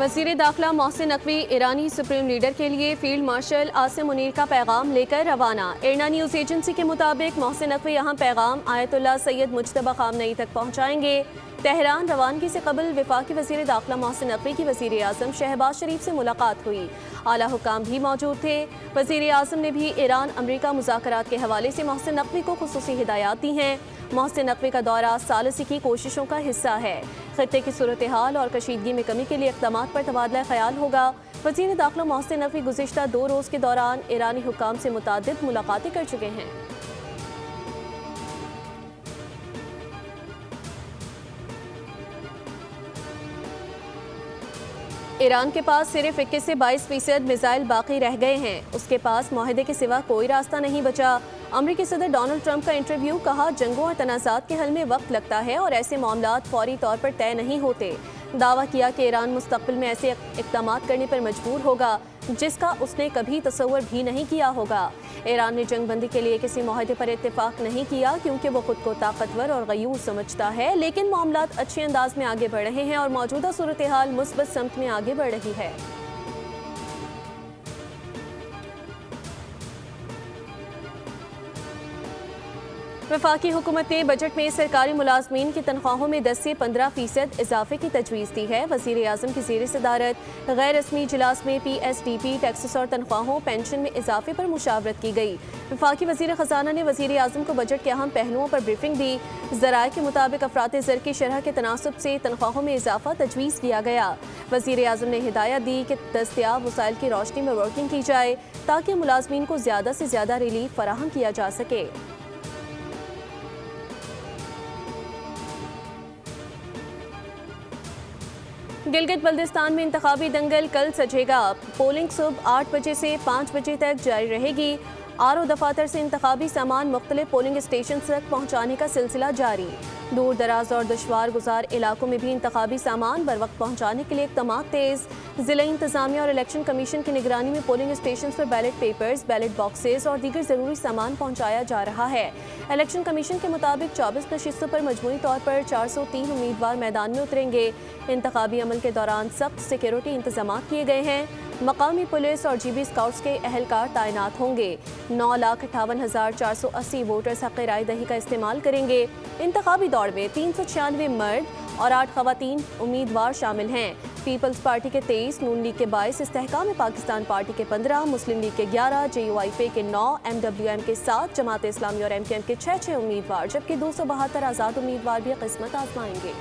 वज़ीर दाखिला मोहसिन नकवी ईरानी supreme leader के लिए फील्ड मार्शल आसिम मुनीर का पैगाम लेकर रवाना। इरना न्यूज़ एजेंसी के मुताबिक मोहसिन नकवी यहाँ पैगाम आयतुल्लाह सैयद मुज्तबा खामनई तक पहुँचाएंगे। तेहरान रवानगी से कबल वफाकी वज़ीर दाखिला मोहसिन नकवी की वज़ीर आज़म शहबाज शरीफ से मुलाकात हुई। आला हुकाम भी मौजूद थे। वज़ीर आज़म ने भी ईरान अमरीका मुज़ाकरात के हवाले से मोहसिन नकवी को खुसूसी हिदायत दी हैं। मोहसिन नकवी का दौरा सालसी की कोशिशों का हिस्सा है। खत्ते की सूरत हाल और कशीदगी में कमी के लिए इक़दामात पर तबादला ख्याल होगा। वज़ीर दाखिला मोहसिन नकवी गुज़िश्ता 2 रोज़ के दौरान ईरानी हुकाम से मुतादिद मुलाकातें कर चुके हैं। ईरान के पास सिर्फ 21 से 22% मिसाइल बाकी रह गए हैं। उसके पास मुआहदे के सिवा कोई रास्ता नहीं बचा। अमरीकी सदर डोनाल्ड ट्रंप का इंटरव्यू, कहा जंगों और तनाज़ात के हल में वक्त लगता है और ऐसे मामलात फौरी तौर पर तय नहीं होते। दावा किया कि ईरान मुस्तक़बिल में ऐसे इक़दामात करने पर मजबूर होगा जिसका उसने कभी तसव्वुर भी नहीं किया होगा। ईरान ने जंगबंदी के लिए किसी मुआहदे पर इत्तेफाक नहीं किया क्योंकि वो खुद को ताकतवर और गयूर समझता है, लेकिन मामलात अच्छे अंदाज में आगे बढ़ रहे हैं और मौजूदा सूरत हाल मुस्बत समत में आगे बढ़ रही है। वफाकी हुकूमत ने बजट में सरकारी मुलाजमीन की तनख्वाहों में 10 से 15% इजाफे की तजवीज़ दी है। वज़ीर आज़म की ज़ेर सदारत गैर रस्मी इजलास में PSDP टैक्सेस और तनख्वाहों पेंशन में इजाफे पर मुशावरत की गई। वफाकी वज़ीर ख़जाना ने वज़ीर आज़म को बजट के अहम पहलुओं पर ब्रीफिंग दी। ज़राए के मुताबिक अफरात ज़र की शरह के तनासब से तनख्वाहों में इजाफा तजवीज़ किया गया। वज़ीर आज़म ने हिदायत दी कि दस्तयाब वसाइल की रोशनी में वर्किंग की जाए ताकि मुलाजमीन को ज़्यादा से ज़्यादा रिलीफ फराहम किया जा सके। गिलगित बल्दिस्तान में इंतखाबी दंगल कल सजेगा। पोलिंग सुबह 8 बजे से 5 बजे तक जारी रहेगी। आरओ दफातर से इंतखाबी सामान मुख्तलिफ पोलिंग स्टेशन तक पहुँचाने का सिलसिला जारी। दूर दराज और दुश्वार गुजार इलाकों में भी इंतखाबी सामान बर वक्त पहुँचाने के लिए इक़दामात तेज़। ज़िला इंतज़ामिया और इलेक्शन कमीशन की निगरानी में पोलिंग स्टेशन पर बैलेट पेपर्स, बैलेट बॉक्सेस और दीगर ज़रूरी सामान पहुँचाया जा रहा है। इलेक्शन कमीशन के मुताबिक 24 नशिस्तों पर मजमूई तौर पर 403 उम्मीदवार मैदान में उतरेंगे। इंतखाबी अमल के दौरान सख्त सिक्योरिटी इंतजाम किए गए हैं। मकामी पुलिस और GB स्काउट्स के अहलकार तैनात होंगे। 9,58,480 वोटर्स हक़ राय दही का इस्तेमाल करेंगे। इंतखाबी दौड़ में 396 मर्द और 8 ख़वातीन उम्मीदवार शामिल हैं। पीपल्स पार्टी के 23, नून लीग के 22, इस्तेहकाम पाकिस्तान पार्टी के 15, मुस्लिम लीग के 11, JUIF के 9, MWM के 7, जमात इस्लामी और MKM के 6 उम्मीदवार, जबकि 272 आज़ाद उम्मीदवार भी किस्मत आजमाएंगे।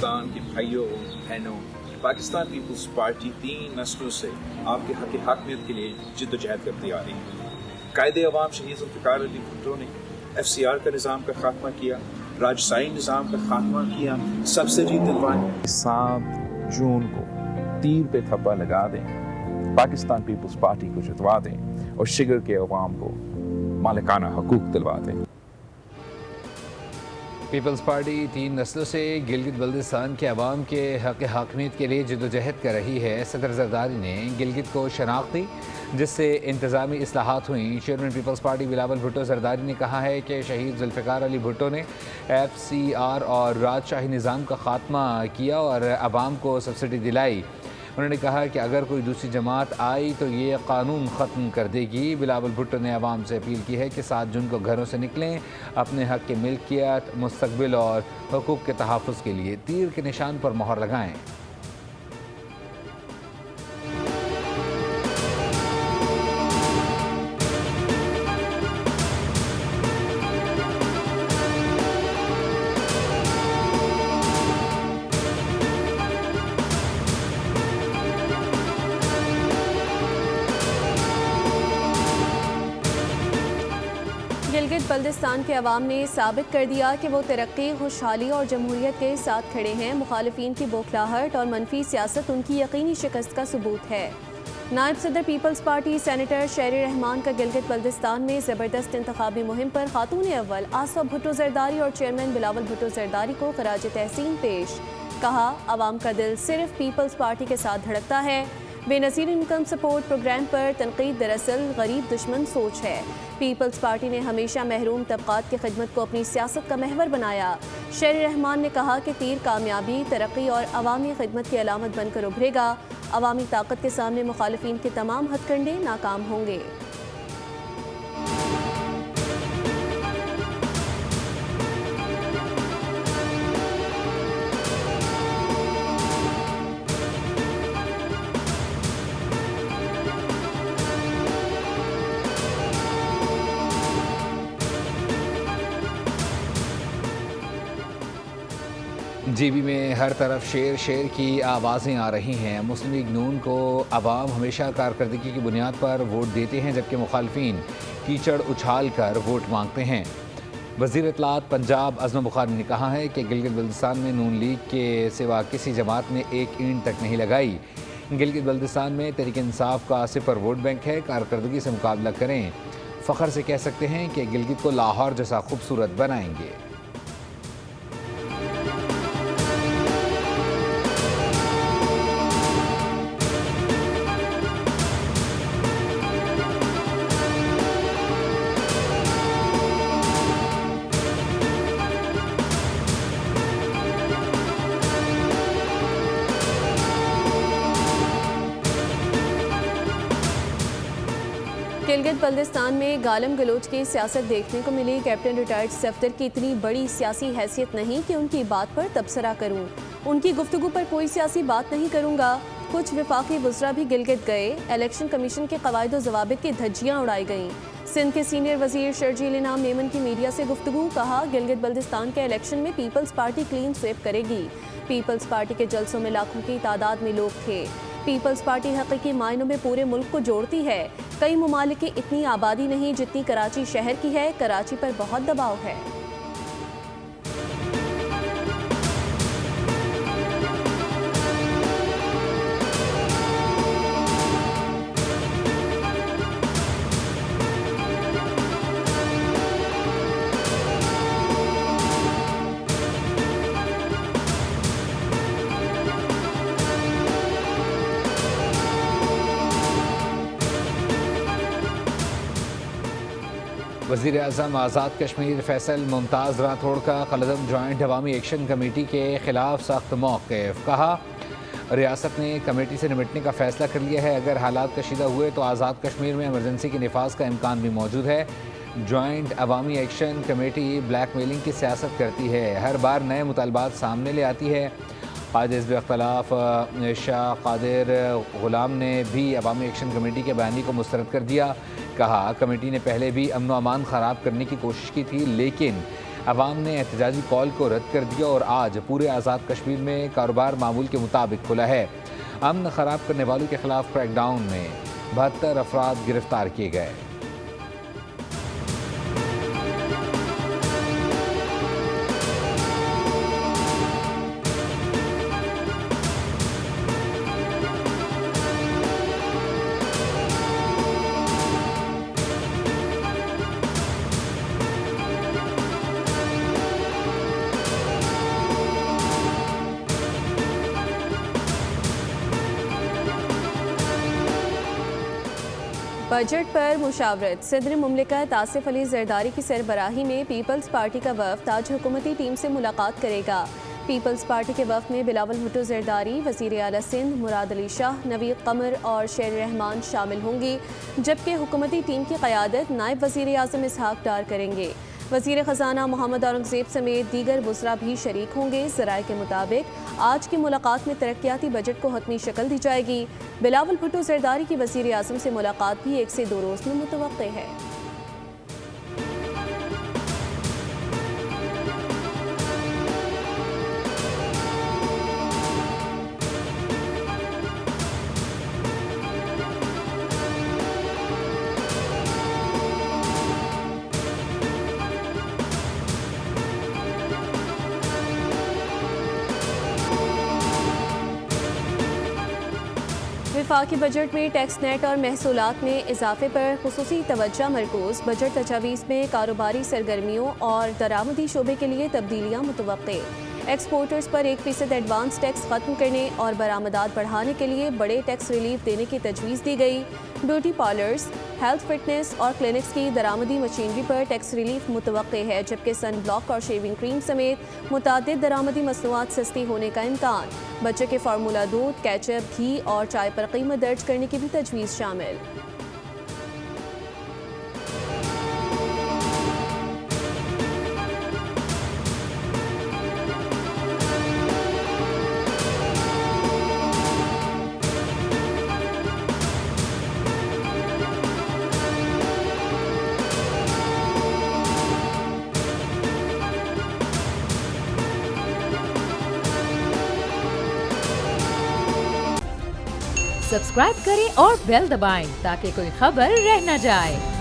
पाकिस्तान के भाइयों बहनों, पाकिस्तान पीपल्स पार्टी 3 नस्लों से आपके हक हाकमियत के लिए जिद्दोजहद करती आ रही है। कायदे अवाम शहीद ज़ुल्फ़िकार अली भुट्टो ने FCR का निज़ाम का खात्मा किया, राजशाही निज़ाम का खात्मा किया, सब्सिडी दिलवाई। 7 जून को तीर पे थप्पा लगा दें, पाकिस्तान पीपल्स पार्टी को जितवा दें और शिगर के अवाम को मालिकाना हकूक दिलवा दें। पीपल्स पार्टी 3 नस्लों से गिलगित बल्दिस्तान के अवाम के हक़ हाकमियत के लिए जद्दोजहद कर रही है। सदर जरदारी ने गिलगित को शनाख्त दी जिससे इंतज़ामी इस्लाहात हुई। Chairman Peoples Party Bilawal Bhutto Zardari ने कहा है कि शहीद ज़ुल्फ़िकार अली भुट्टो ने FCR और राजशाही निज़ाम का ख़ात्मा किया और अवाम को सब्सिडी दिलाई। उन्होंने कहा कि अगर कोई दूसरी जमात आई तो ये कानून ख़त्म कर देगी। बिलावल भुट्टो ने अवाम से अपील की है कि 7 जून को घरों से निकलें, अपने हक़ की मिल्कियत, मुस्तक़बिल और हुकूक़ के तहफ़्फ़ुज़ के लिए तीर के निशान पर मोहर लगाएँ। गिलगित बल्दिस्तान के अवाम ने साबित कर दिया कि वो तरक्की, खुशहाली और जमहूरियत के साथ खड़े हैं। मुखालिफिन की बौखलाहट और मनफी सियासत उनकी यकीनी शिकस्त का सबूत है। नायब सदर पीपल्स पार्टी सेनेटर शेर रहमान का गिलगित बल्दिस्तान में ज़बरदस्त इंतखाबी मुहिम पर खातून अव्वल आसफ़ा भुट्टो जरदारी और चेयरमैन बिलावल भुट्टो जरदारी को खराज तहसीन पेश। कहा, अवाम का दिल सिर्फ पीपल्स पार्टी के साथ धड़कता है। बेनज़ीर इनकम सपोर्ट प्रोग्राम पर तनकीद दरअसल गरीब दुश्मन सोच है। पीपल्स पार्टी ने हमेशा महरूम तबकात की खिदमत को अपनी सियासत का महवर बनाया। शेर रहमान ने कहा कि तीर कामयाबी, तरक्की और अवामी खिदमत की अलामत बनकर उभरेगा। अवामी ताकत के सामने मुखालिफिन के तमाम हथकंडे नाकाम होंगे। जीबी में हर तरफ शेर शेर की आवाज़ें आ रही हैं। मुस्लिम लीग नून को अवाम हमेशा कारकर्दगी की बुनियाद पर वोट देते हैं, जबकि मुखालफिन कीचड़ उछाल कर वोट मांगते हैं। वज़ीर इत्तलात पंजाब अज़म बुखारी ने कहा है कि गिलगित बल्तिस्तान में नून लीग के सिवा किसी जमात ने एक ईंट तक नहीं लगाई। गिलगित बल्तिस्तान में तहरीक इंसाफ का सिफर वोट बैंक है। कारकर्दगी से मुकाबला करें, फ़ख्र से कह सकते हैं कि गिलगित को लाहौर जैसा खूबसूरत बनाएंगे। गिलगित बल्तिस्तान में गालम गलोच की सियासत देखने को मिली। कैप्टन रिटायर्ड सफदर की इतनी बड़ी सियासी हैसियत नहीं कि उनकी बात पर तबसरा करूं। उनकी गुफ्तगू पर कोई सियासी बात नहीं करूंगा। कुछ विफाकी वज़रा भी गिलगित गए। इलेक्शन कमीशन के कवायद व ज़वाबित की धज्जियां उड़ाई गईं। सिंध के सीनियर वजीर शर्जील इनाम मेमन की मीडिया से गुफ्तगू, कहा गिलगित बल्तिस्तान के इलेक्शन में पीपल्स पार्टी क्लीन स्वीप करेगी। पीपल्स पार्टी के जलसों में लाखों की तादाद में लोग थे। पीपल्स पार्टी हकीकी मायनों में पूरे मुल्क को जोड़ती है। कई ममालिक की इतनी आबादी नहीं जितनी कराची शहर की है। कराची पर बहुत दबाव है। वज़ीर आज़म आज़ाद कश्मीर फैसल मुमताज़ राठौड़ का कलदम जॉइंट अवामी एक्शन कमेटी के खिलाफ सख्त मौक़िफ़। कहा, रियासत ने कमेटी से निपटने का फ़ैसला कर लिया है। अगर हालात कशीदा हुए तो आज़ाद कश्मीर में एमरजेंसी के नफाज का इम्कान भी मौजूद है। जॉइंट अवामी एक्शन कमेटी ब्लैक मेलिंग की सियासत करती है, हर बार नए मुतालबात सामने ले आती है। कायदे हिज़्ब इख्तिलाफ शाह कादिर ग़ुलाम ने भी अवामी एक्शन कमेटी के बयानी को मुस्तरद कर दिया। कहा, कमेटी ने पहले भी अमन व अमान ख़राब करने की कोशिश की थी, लेकिन अवाम ने एहतजाजी कॉल को रद्द कर दिया और आज पूरे आज़ाद कश्मीर में कारोबार मामूल के मुताबिक खुला है। अमन ख़राब करने वालों के खिलाफ क्रैकडाउन में 72 अफराद गिरफ्तार किए गए। बजट पर मुशावरत। सदर मुमलिकत आसिफ अली जरदारी की सरबराही में पीपल्स पार्टी का वफ़द आज हुकूमती टीम से मुलाकात करेगा। पीपल्स पार्टी के वफ़द में बिलावल भुट्टो जरदारी, वज़ीर आला सिंध मुराद अली शाह, नवीद कमर और शेर रहमान शामिल होंगी, जबकि हुकूमती टीम की क़यादत नायब वज़ीर आज़म इसहाक डार करेंगे। वज़ीर ख़जाना मोहम्मद औरंगज़ेब समेत दीगर वज़रा भी शरीक होंगे। ज़राए के मुताबिक आज की मुलाकात में तरक्याती बजट को हतमी शक्ल दी जाएगी। बिलावल भुट्टो जरदारी की वज़ीर आज़म से मुलाकात भी 1 से 2 रोज़ में मुतवक्के है। वफाकी बजट में टैक्स नेट और महसूलात में इजाफे पर खुसूसी तवज्जो मरकूज़। बजट तजावीज़ में कारोबारी सरगर्मियों और दरामदी शोबे के लिए तब्दीलियाँ मुतवक्के। एक्सपोर्टर्स पर 1% एडवांस टैक्स खत्म करने और बरामदात बढ़ाने के लिए बड़े टैक्स रिलीफ देने की तजवीज़ दी गई। ब्यूटी पार्लर्स, हेल्थ फिटनेस और क्लिनिक्स की दरामदी मशीनरी पर टैक्स रिलीफ मुतवक्के है, जबकि सन ब्लॉक और शेविंग क्रीम समेत मुतादिद दरामदी मसनूआत सस्ती होने का इम्कान। बच्चे के फार्मूला दूध, केचप, घी और चाय पर कीमत दर्ज करने की भी तजवीज़ शामिल। सब्सक्राइब करें और बेल दबाएं ताकि कोई खबर रह न जाए।